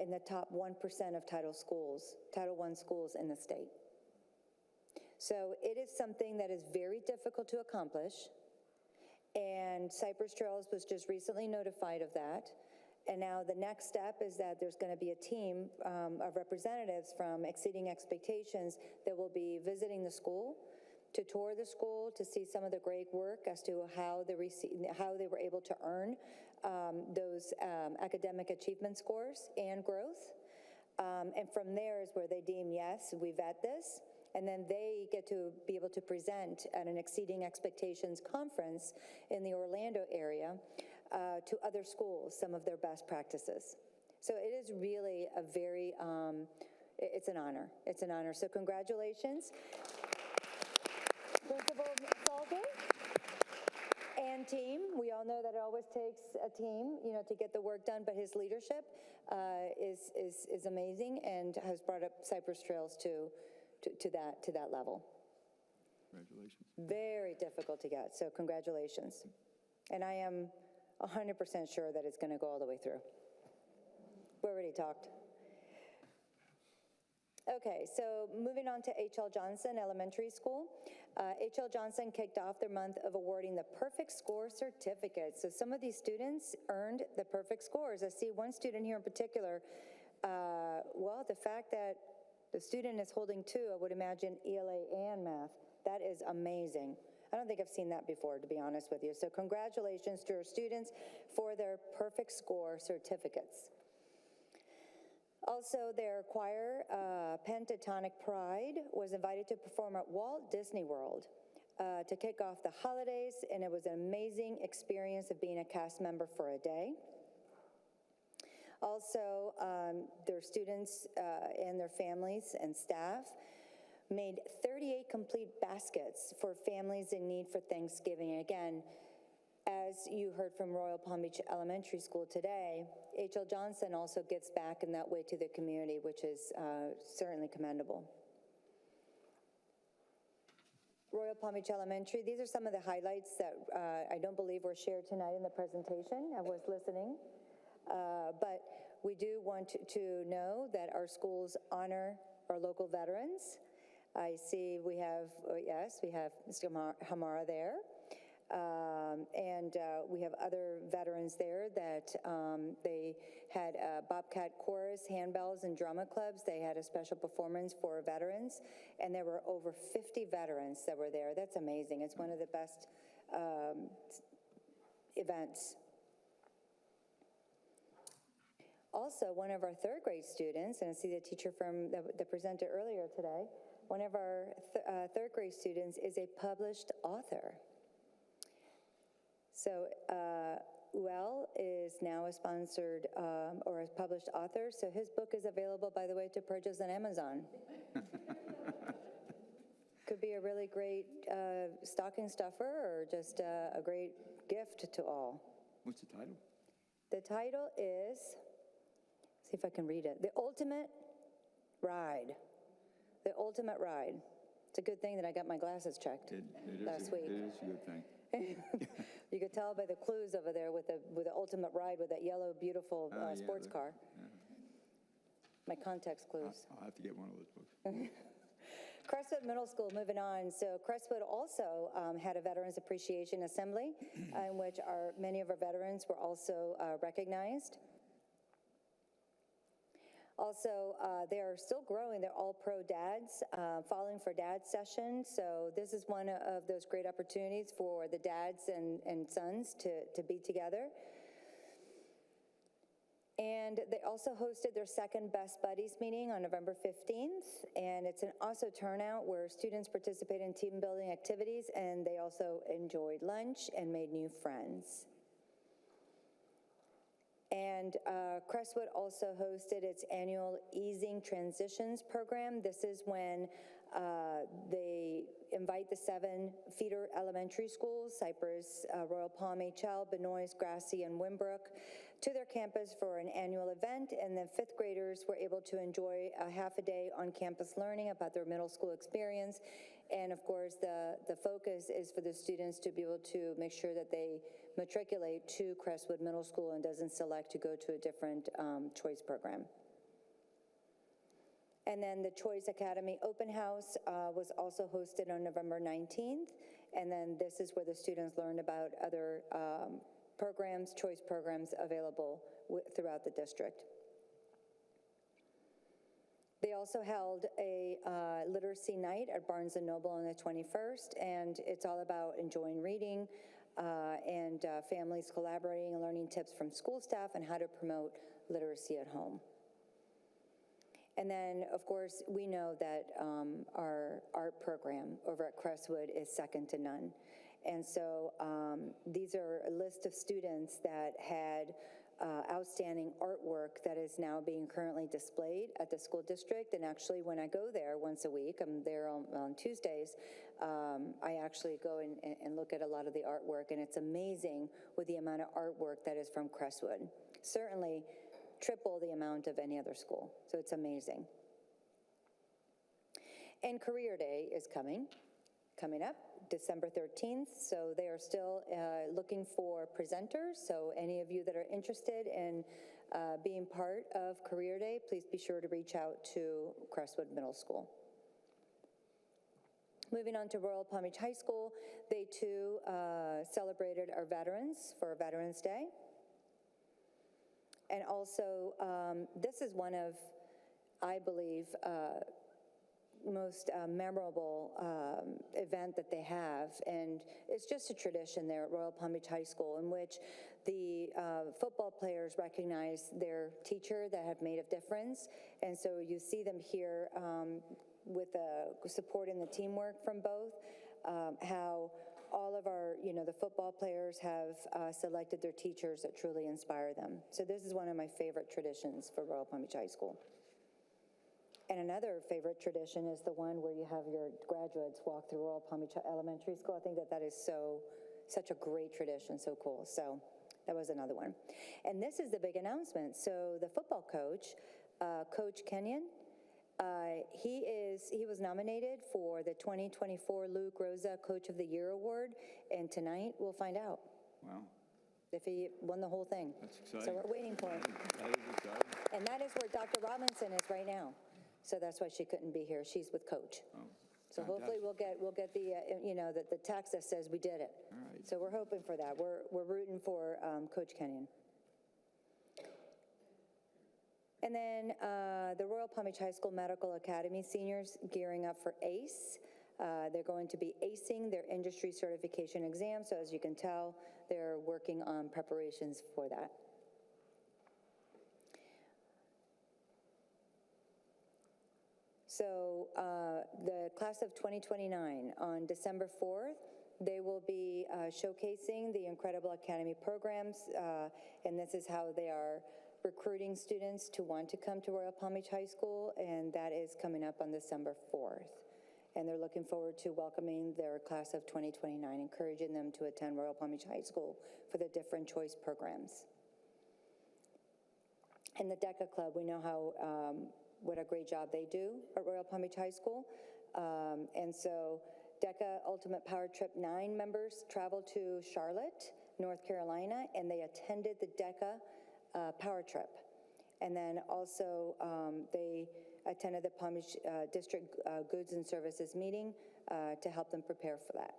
in the top 1% of Title I schools in the state. So it is something that is very difficult to accomplish, And Cypress Trails was just recently notified of that. And now the next step is that there's going to be a team of representatives from Exceeding Expectations that will be visiting the school, to tour the school, to see some of the great work as to how they were able to earn those academic achievement scores and growth. And from there is where they deem, yes, we vet this. And then they get to be able to present at an Exceeding Expectations conference in the Orlando area to other schools some of their best practices. So it is really a very, it's an honor. It's an honor. So congratulations, Principal Salter and team. We all know that it always takes a team, you know, to get the work done, but his leadership is amazing and has brought up Cypress Trails to that level. Congratulations. Very difficult to get, so congratulations. And I am 100% sure that it's going to go all the way through. We already talked. Okay, so moving on to H.L. Johnson Elementary School. H.L. Johnson kicked off their month of awarding the Perfect Score Certificate. So some of these students earned the perfect scores. I see one student here in particular. Well, the fact that the student is holding 2, I would imagine ELA and math. That is amazing. I don't think I've seen that before, to be honest with you. So congratulations to our students for their perfect score certificates. Also, their choir, Pentatonic Pride, was invited to perform at Walt Disney World to kick off the holidays, and it was an amazing experience of being a cast member for a day. Also, their students and their families and staff made 38 complete baskets for families in need for Thanksgiving. Again, as you heard from Royal Palm Beach Elementary School today, H.L. Johnson also gives back in that way to the community, which is certainly commendable. Royal Palm Beach Elementary, these are some of the highlights that I don't believe were shared tonight in the presentation. I was listening. But we do want to know that our schools honor our local veterans. I see we have, yes, we have Mr. Hamara there. And we have other veterans there that they had Bobcat Chorus, handbells, and drama clubs. They had a special performance for veterans, and there were over 50 veterans that were there. That's amazing. It's one of the best events. Also, one of our third grade students, and I see the teacher from that presented earlier today, one of our third grade students is a published author. So Uel is now a sponsored or a published author, so his book is available, by the way, to purchase on Amazon. Could be a really great stocking stuffer or just a great gift to all. What's the title? The title is, see if I can read it, The Ultimate Ride. The Ultimate Ride. It's a good thing that I got my glasses checked last week. It is a good thing. You could tell by the clues over there with the Ultimate Ride with that yellow, beautiful sports car. Yeah. My context clues. I'll have to get one of those books. Crestwood Middle School, moving on. So Crestwood also had a Veterans Appreciation Assembly in which many of our veterans were also recognized. Also, they are still growing. They're all pro dads, Falling for Dads session. So this is one of those great opportunities for the dads and sons to be together. And they also hosted their second Best Buddies meeting on November 15th. And it's an awesome turnout where students participate in team building activities, and they also enjoyed lunch and made new friends. And Crestwood also hosted its annual Easing Transitions program. This is when they invite the 7 feeder elementary schools, Cypress, Royal Palm, HL, Benoist, Grassy, and Wimbrook, to their campus for an annual event. And then 5th graders were able to enjoy a half a day on campus learning about their middle school experience. And of course, the focus is for the students to be able to make sure that they matriculate to Crestwood Middle School and doesn't select to go to a different choice program. And then the Choice Academy Open House was also hosted on November 19th. And then this is where the students learned about other programs, choice programs available throughout the district. They also held a literacy night at Barnes & Noble on the 21st, and it's all about enjoying reading and families collaborating and learning tips from school staff and how to promote literacy at home. And then, of course, we know that our art program over at Crestwood is second to none. And so these are a list of students that had outstanding artwork that is now being currently displayed at the school district. And actually, when I go there once a week, I'm there on Tuesdays, I actually go and look at a lot of the artwork, and it's amazing with the amount of artwork that is from Crestwood. Certainly triple the amount of any other school, so it's amazing. And Career Day is coming up December 13th, so they are still looking for presenters, so any of you that are interested in being part of Career Day, please be sure to reach out to Crestwood Middle School. Moving on to Royal Palm Beach High School, they too celebrated our veterans for Veterans Day. And also, this is one of, I believe, most memorable event that they have, and it's just a tradition there at Royal Palm Beach High School in which the football players recognize their teacher that have made a difference, and so you see them here with the support and the teamwork from both, how all of our, the football players have selected their teachers that truly inspire them. So this is one of my favorite traditions for Royal Palm Beach High School. And another favorite tradition is the one where you have your graduates walk through Royal Palm Beach Elementary School. I think that is such a great tradition, so cool. So that was another one. And this is the big announcement. So the football coach, Coach Kenyon, he was nominated for the 2024 Luke Rosa Coach of the Year Award, and tonight we'll find out. Wow. If he won the whole thing. That's exciting. So we're waiting for him. That is exciting. And that is where Dr. Robinson is right now. So that's why she couldn't be here. She's with Coach. Oh, so hopefully we'll get the the text that says we did it. All right. So we're hoping for that. We're rooting for Coach Kenyon. And then the Royal Palm Beach High School Medical Academy seniors gearing up for ACE. They're going to be acing their industry certification exam. So as you can tell, they're working on preparations for that. So the class of 2029 on December 4th, they will be showcasing the Incredible Academy programs, and this is how they are recruiting students to want to come to Royal Palm Beach High School, and that is coming up on December 4th. And they're looking forward to welcoming their class of 2029, encouraging them to attend Royal Palm Beach High School for the different choice programs. And the DECA Club, we know how what a great job they do at Royal Palm Beach High School. And so DECA Ultimate Power Trip 9 members traveled to Charlotte, North Carolina, and they attended the DECA Power Trip. And then also they attended the Palm Beach District Goods and Services meeting to help them prepare for that.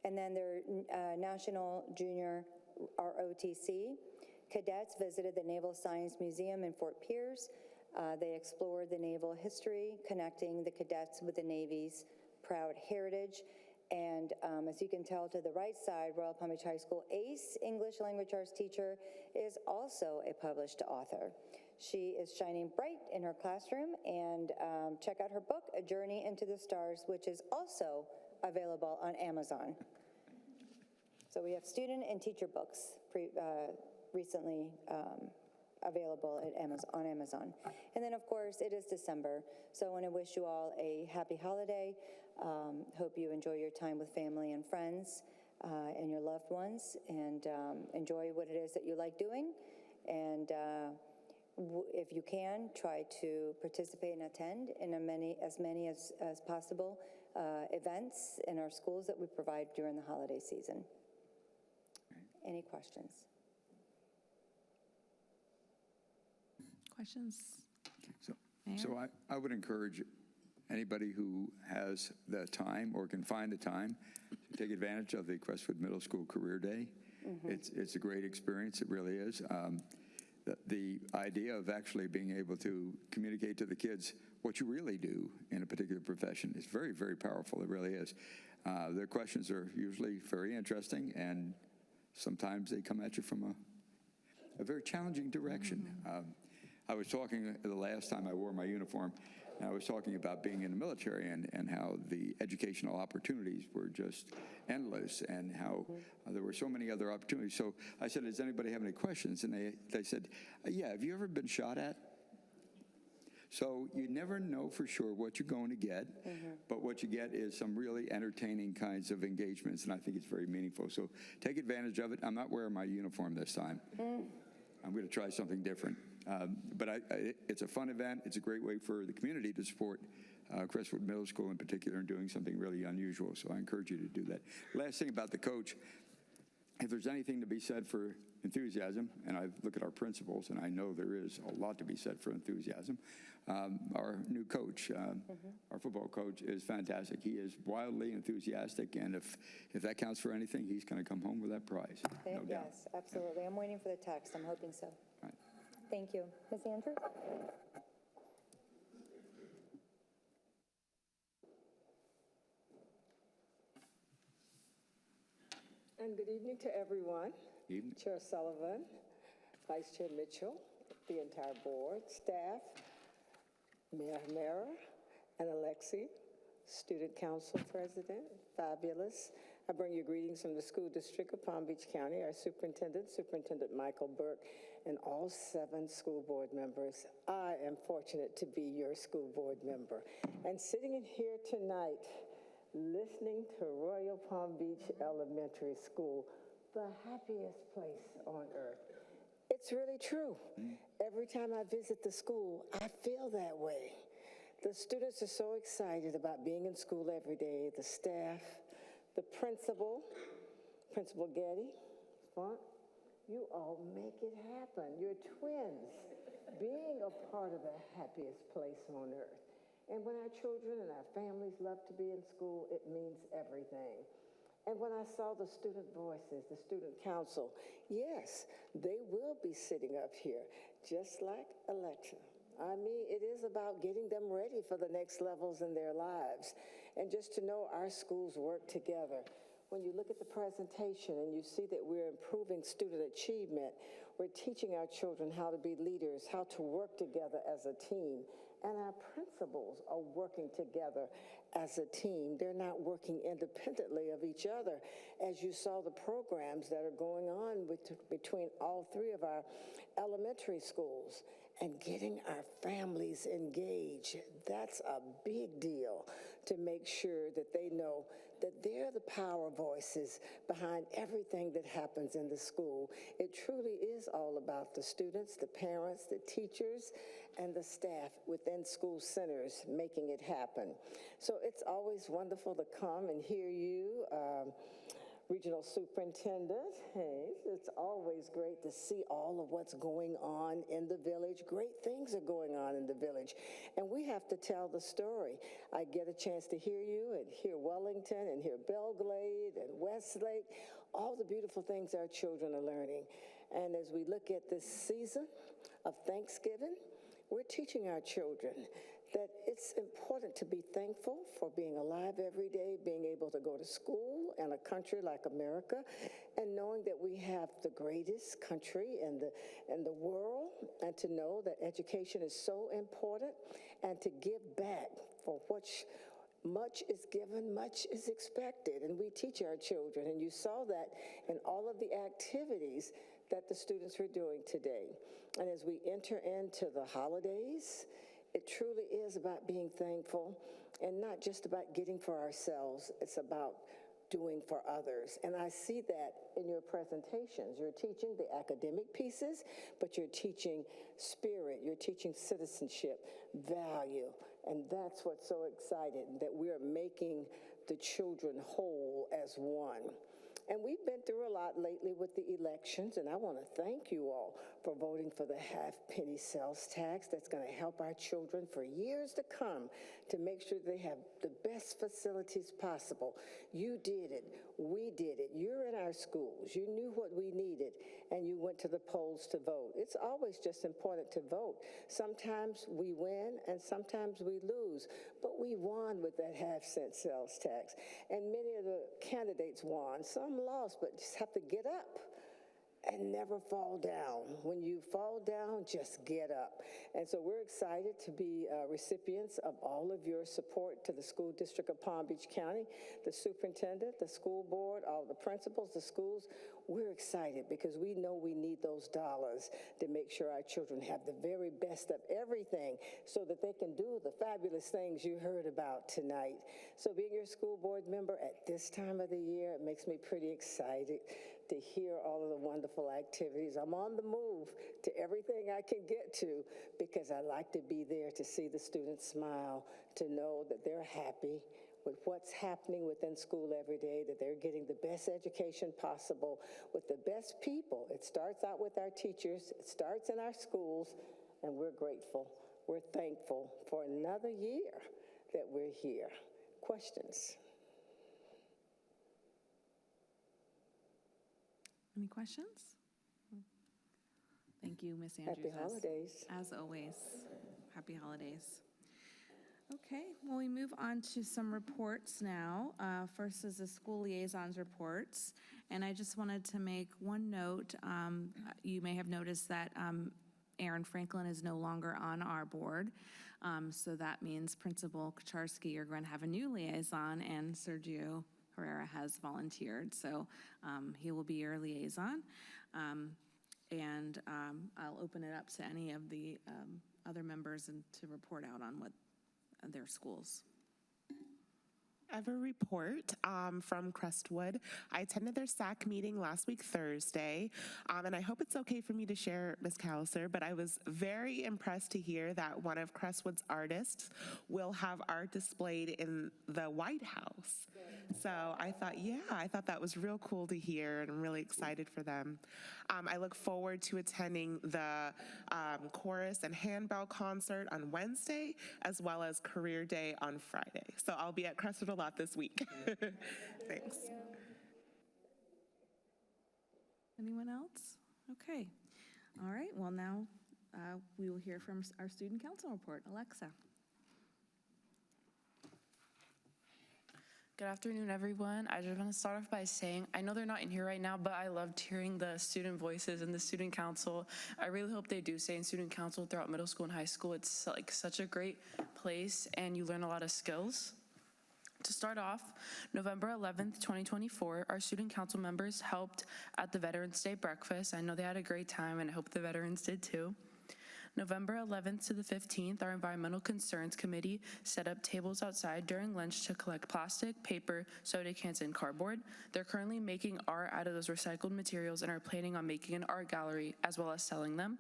And then their National Junior ROTC cadets visited the Naval Science Museum in Fort Pierce. They explored the naval history, connecting the cadets with the Navy's proud heritage. And as you can tell to the right side, Royal Palm Beach High School ACE English Language Arts teacher is also a published author. She is shining bright in her classroom, and check out her book, A Journey into the Stars, which is also available on Amazon. So we have student and teacher books recently available at on Amazon. And then, of course, it is December, so I want to wish you all a happy holiday. Hope you enjoy your time with family and friends and your loved ones, and enjoy what it is that you like doing. And if you can, try to participate and attend in as many as possible events in our schools that we provide during the holiday season. Any questions? Questions? So I would encourage anybody who has the time or can find the time to take advantage of the Crestwood Middle School Career Day. It's a great experience, it really is. The idea of actually being able to communicate to the kids what you really do in a particular profession is very, very powerful. It really is. Their questions are usually very interesting, and sometimes they come at you from a very challenging direction. I was talking the last time I wore my uniform, and I was talking about being in the military and how the educational opportunities were just endless, and how there were so many other opportunities. So I said, does anybody have any questions? And they said, yeah, have you ever been shot at? So you never know for sure what you're going to get, but what you get is some really entertaining kinds of engagements, and I think it's very meaningful. So take advantage of it. I'm not wearing my uniform this time. I'm going to try something different. But it's a fun event. It's a great way for the community to support Crestwood Middle School in particular in doing something really unusual. So I encourage you to do that. Last thing about the coach, if there's anything to be said for enthusiasm, and I look at our principals, and I know there is a lot to be said for enthusiasm, our new coach, our football coach, is fantastic. He is wildly enthusiastic, and if that counts for anything, he's going to come home with that prize, no doubt. Yes, absolutely. I'm waiting for the text. I'm hoping so. Right. Thank you. Ms. Andrews? And good evening to everyone. Evening. Chair Sullivan, Vice Chair Mitchell, the entire board, staff, Mayor Hamera, and Alexi, Student Council President, fabulous. I bring you greetings from the School District of Palm Beach County, our Superintendent, Superintendent Michael Burke, and all 7 school board members. I am fortunate to be your school board member. And sitting in here tonight, listening to Royal Palm Beach Elementary School, the happiest place on earth. It's really true. Every time I visit the school, I feel that way. The students are so excited about being in school every day, the staff, the principal, Principal Getty, Font, you all make it happen. You're twins, being a part of the happiest place on earth. And when our children and our families love to be in school, it means everything. And when I saw the student voices, the student council, yes, they will be sitting up here, just like Alexa. I mean, it is about getting them ready for the next levels in their lives. And just to know our schools work together. When you look at the presentation and you see that we're improving student achievement, we're teaching our children how to be leaders, how to work together as a team. And our principals are working together as a team. They're not working independently of each other. As you saw the programs that are going on between all 3 of our elementary schools, and getting our families engaged. That's a big deal, to make sure that they know that they're the power voices behind everything that happens in the school. It truly is all about the students, the parents, the teachers, and the staff within school centers making it happen. So it's always wonderful to come and hear you, Regional Superintendent Hayes. It's always great to see all of what's going on in the village. Great things are going on in the village, and we have to tell the story. I get a chance to hear you and hear Wellington and hear Belglade and Westlake, all the beautiful things our children are learning. And as we look at this season of Thanksgiving, we're teaching our children that it's important to be thankful for being alive every day, being able to go to school in a country like America, and knowing that we have the greatest country in the world, and to know that education is so important, and to give back for which much is given, much is expected. And we teach our children, and you saw that in all of the activities that the students were doing today. And as we enter into the holidays, it truly is about being thankful, and not just about getting for ourselves. It's about doing for others. And I see that in your presentations. You're teaching the academic pieces, but you're teaching spirit, you're teaching citizenship, value. And that's what's so exciting, that we're making the children whole as one. And we've been through a lot lately with the elections, and I want to thank you all for voting for the half-penny sales tax that's going to help our children for years to come to make sure they have the best facilities possible. You did it. We did it. You're in our schools. You knew what we needed, and you went to the polls to vote. It's always just important to vote. Sometimes we win, and sometimes we lose, but we won with that half-cent sales tax. And many of the candidates won. Some lost, but just have to get up and never fall down. When you fall down, just get up. And so we're excited to be recipients of all of your support to the School District of Palm Beach County, the superintendent, the school board, all the principals, the schools. We're excited because we know we need those dollars to make sure our children have the very best of everything so that they can do the fabulous things you heard about tonight. So being your school board member at this time of the year, it makes me pretty excited to hear all of the wonderful activities. I'm on the move to everything I can get to because I like to be there to see the students smile, to know that they're happy with what's happening within school every day, that they're getting the best education possible with the best people. It starts out with our teachers, it starts in our schools, and we're grateful. We're thankful for another year that we're here. Questions? Any questions? Thank you, Ms. Andrews. Happy holidays. As always, happy holidays. Okay, well, we move on to some reports now. First is the school liaisons reports. And I just wanted to make one note. You may have noticed that Aaron Franklin is no longer on our board. So that means Principal Kucharski, you're going to have a new liaison, and Sergio Herrera has volunteered. So he will be your liaison. And I'll open it up to any of the other members and to report out on what their schools. I have a report from Crestwood. I attended their SAC meeting last week, Thursday, and I hope it's okay for me to share, Ms. Cowser, but I was very impressed to hear that one of Crestwood's artists will have art displayed in the White House. So I thought that was real cool to hear, and I'm really excited for them. I look forward to attending the chorus and handbell concert on Wednesday, as well as Career Day on Friday. So I'll be at Crestwood a lot this week. Thanks. Anyone else? Okay. All right, well, now we will hear from our student council report. Alexa. Good afternoon, everyone. I just want to start off by saying, I know they're not in here right now, but I loved hearing the student voices and the student council. I really hope they do stay in student council throughout middle school and high school. It's like such a great place, and you learn a lot of skills. To start off, November 11th, 2024, our student council members helped at the Veterans Day breakfast. I know they had a great time, and I hope the veterans did too. November 11th to the 15th, our Environmental Concerns Committee set up tables outside during lunch to collect plastic, paper, soda cans, and cardboard. They're currently making art out of those recycled materials and are planning on making an art gallery as well as selling them.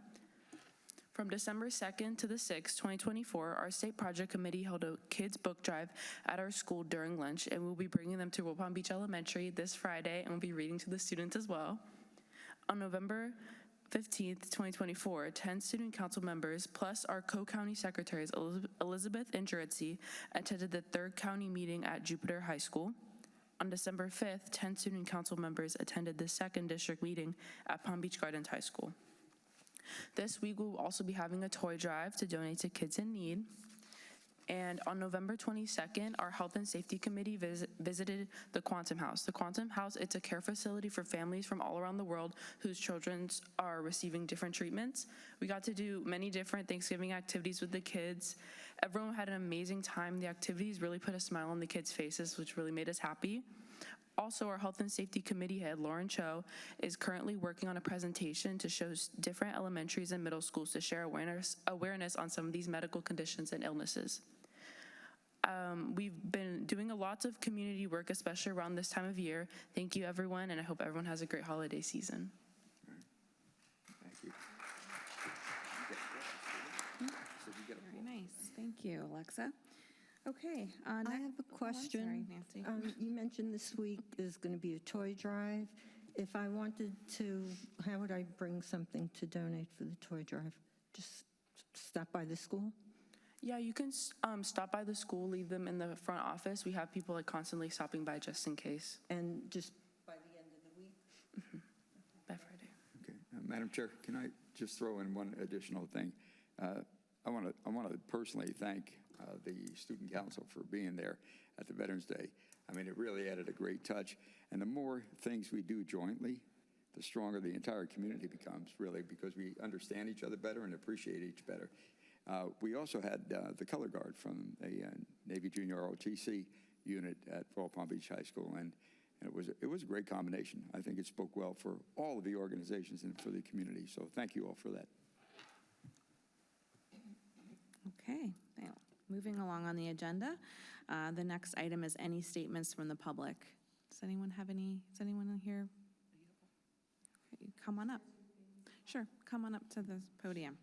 From December 2nd to the 6th, 2024, our State Project Committee held a kids' book drive at our school during lunch, and we'll be bringing them to Royal Palm Beach Elementary this Friday, and we'll be reading to the students as well. On November 15th, 2024, 10 student council members plus our co-county secretaries Elizabeth and Juritzi attended the third county meeting at Jupiter High School. On December 5th, 10 student council members attended the second district meeting at Palm Beach Gardens High School. This week, we'll also be having a toy drive to donate to kids in need. And on November 22nd, our Health and Safety Committee visited the Quantum House. The Quantum House, it's a care facility for families from all around the world whose children are receiving different treatments. We got to do many different Thanksgiving activities with the kids. Everyone had an amazing time. The activities really put a smile on the kids' faces, which really made us happy. Also, our Health and Safety Committee head, Lauren Cho, is currently working on a presentation to show different elementaries and middle schools to share awareness on some of these medical conditions and illnesses. We've been doing lots of community work, especially around this time of year. Thank you, everyone, and I hope everyone has a great holiday season. Thank you. Very nice. Thank you, Alexa. Okay. I have a I'm question. sorry, Nancy. You mentioned this week is going to be a toy drive. If I wanted to, how would I bring something to donate for the toy drive? Just stop by the school? Yeah, you can stop by the school, leave them in the front office. We have people like constantly stopping by just in case. And just by the end of the week? By Friday. Okay. Madam Chair, can I just throw in one additional thing? I want to personally thank the Student Council for being there at the Veterans Day. I mean, it really added a great touch. And the more things we do jointly, the stronger the entire community becomes, really, because we understand each other better and appreciate each better. We also had the color guard from a Navy Junior ROTC unit at Royal Palm Beach High School, and it was a great combination. I think it spoke well for all of the organizations and for the community, so thank you all for that. Okay, now, moving along on the agenda, the next item is any statements from the public. Does anyone in here? Okay, come on up. Sure, come on up to the podium.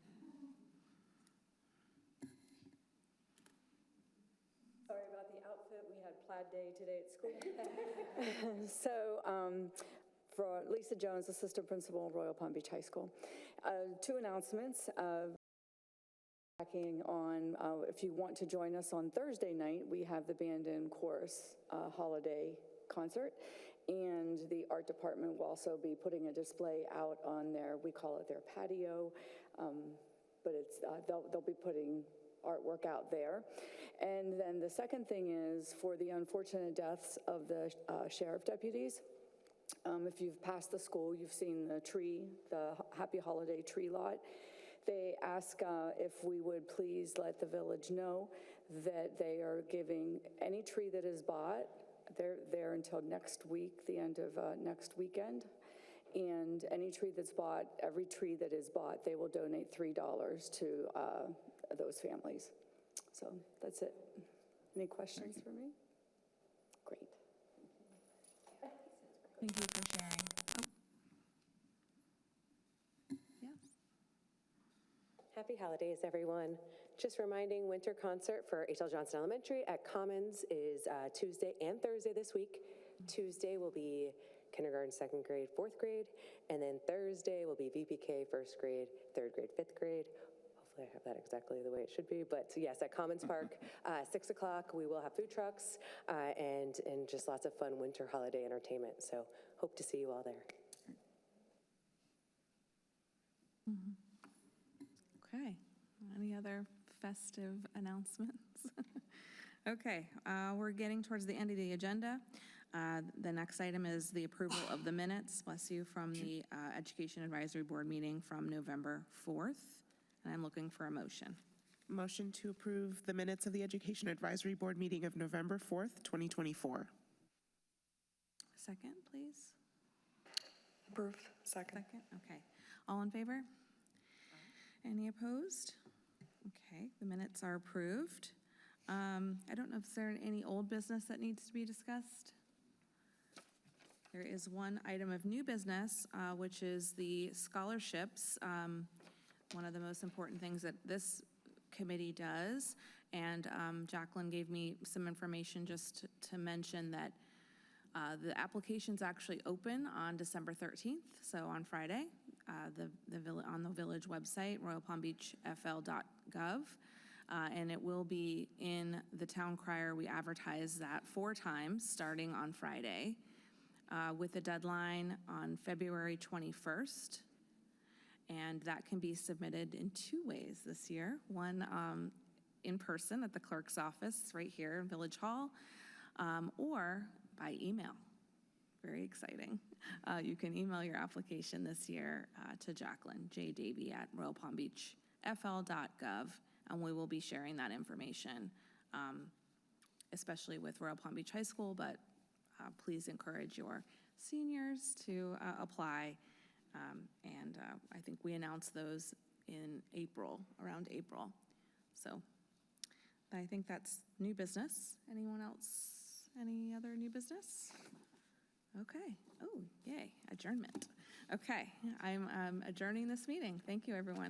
Sorry about the outfit. We had plaid day today at school. So, for Lisa Jones, Assistant Principal at Royal Palm Beach High School. Two announcements. On if you want to join us on Thursday night, we have the band and chorus holiday concert, and the art department will also be putting a display out on their, we call it their patio, but it's they'll be putting artwork out there. And then the second thing is for the unfortunate deaths of the sheriff deputies. If you've passed the school, you've seen the tree, the Happy Holiday tree lot. They ask if we would please let the village know that they are giving any tree that is bought, they're there until next week, the end of next weekend. And any tree that's bought, every tree that is bought, they will donate $3 to those families. So that's it. Any questions for me? Great. Thank you for sharing. Happy holidays, everyone. Just reminding, winter concert for H.L. Johnson Elementary at Commons is Tuesday and Thursday this week. Tuesday will be kindergarten, second grade, fourth grade, and then Thursday will be VPK, first grade, third grade, fifth grade. Hopefully I have that exactly the way it should be, but yes, at Commons Park, 6 o'clock, we will have food trucks and just lots of fun winter holiday entertainment. So hope to see you all there. Mm-hmm. Okay, any other festive announcements? Okay, we're getting towards the end of the agenda. The next item is the approval of the minutes, bless you, from the Education Advisory Board meeting from November 4th. And I'm looking for a motion. Motion to approve the minutes of the Education Advisory Board meeting of November 4th, 2024. Second, please. Approved. Second. Okay. All in favor? Any opposed? Okay, the minutes are approved. I don't know if there's any old business that needs to be discussed. There is one item of new business, which is the scholarships, one of the most important things that this committee does. And Jacqueline gave me some information just to mention that the application's actually open on December 13th, so on Friday. On the village website, royalpalmbeachfl.gov, and it will be in the town crier. We advertise that 4 times starting on Friday, with a deadline on February 21st. And that can be submitted in 2 ways this year. One, in person at the clerk's office right here in Village Hall, or by email. Very exciting. You can email your application this year to Jacqueline, jdavy@royalpalmbeachfl.gov, and we will be sharing that information, especially with Royal Palm Beach High School, but please encourage your seniors to apply, and I think we announced those in April, around April. So I think that's new business. Anyone else? Any other new business? Okay. Oh, yay, adjournment. Okay, I'm adjourning this meeting. Thank you, everyone.